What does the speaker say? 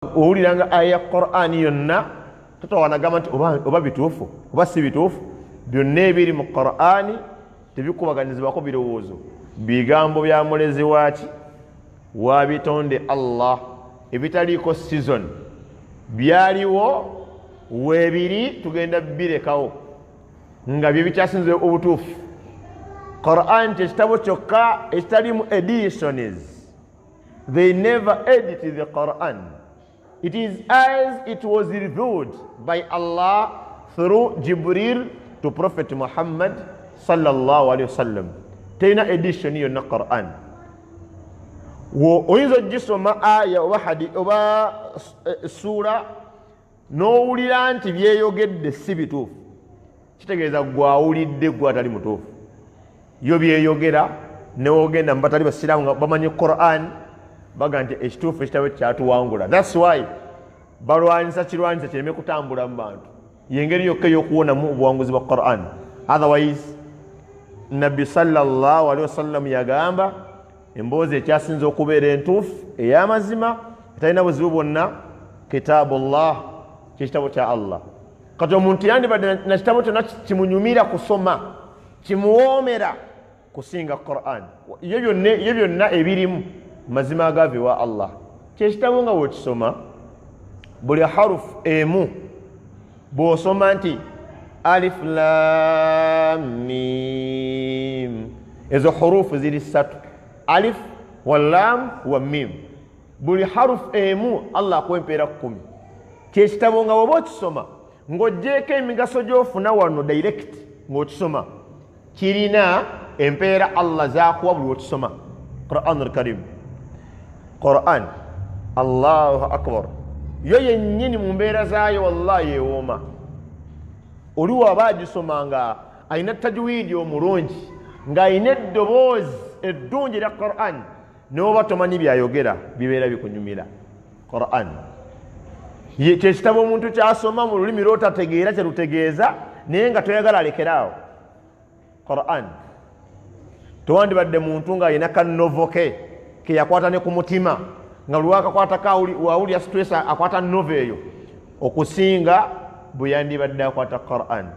owuliranga aya Qur'ani yonna totawanagamba nti oba bituufu oba si bituufu. Byonna ebiri mu Qur'ani tebikubaganizibwako birowoozo, bigambo bya mulezi waaki wa bitonde Allah ebitaliiko season. Byaliwo weebiri tugenda birekawo nga bye bikyasinze obutuufu. Qur'an kyekitabo kyokka ekitalimu editions. They never edit the Qur'an. It is as it was revealed by Allah through Jibril to Prophet Muhammad sallallahu alaihi wasallam. Tena edition yonna Qur'an. Oyinza ogisoma aya oba oba sura n'owulira nti byeyogedde si bituufu, kitegeeza gwawulidde gwe atali mutuufu. Yo byeyogera newogenda mu batali basiraamu nga bamanyi Qur'an baga nti ekituufu ekitabo kyatuwangula. That's why balwanyisa kirwanyisa kireme kutambula mu bantu, yengeri yokka ey'okuwonamu obuwanguzi bwa Qur'an. Otherwise Nabbi sallallahu alaihi wasallam yagamba emboozi ekyasinza okubeera entuufu ey'amazima etalina buzibu bwonna kitabullah, kyekitabo kya Allah. Kati omuntu yandibadde na kitabo kyonna kimunyumira kusoma, kimuwoomera kusinga Qur'an. Ye byonna ebirimu mazima agave wa Allah. Kyekitabo nga bw'okisoma buli harufu emu bw'osoma nti alif lam mim, ezo hurufu ziri ssatu, alif wa lam wa mim. Buli harufu emu Allah akuwa empeera 10. Kyekitabo nga bw'oba okisoma ng'oggyeko emigaso gy'ofuna wano direct ng'okisoma, kirina empeera Allah zaakuwa buli okisoma. Qur'anul Karim, Qur'an, Allahu akbar, yo yennyini mu mbeera zaayo wallahi yewooma. Oli waba agisoma nga alina tajwidi omulungi, ng'alina eddoboozi eddungi erya Qur'an, n'oba tomanyi byayogera bibeera bikunyumira. Qur'an kyekitabo omuntu kyasoma mu lulimi lw'otategeera kyerutegeeza naye nga toyagala alekeraawo. Qur'an towandibadde muntu ng'alina kanovo ke yakwata ne ku mutima nga lwakakwatako wawulya stress akwata novo eyo okusinga bwe yandibadde akwata Qur'an.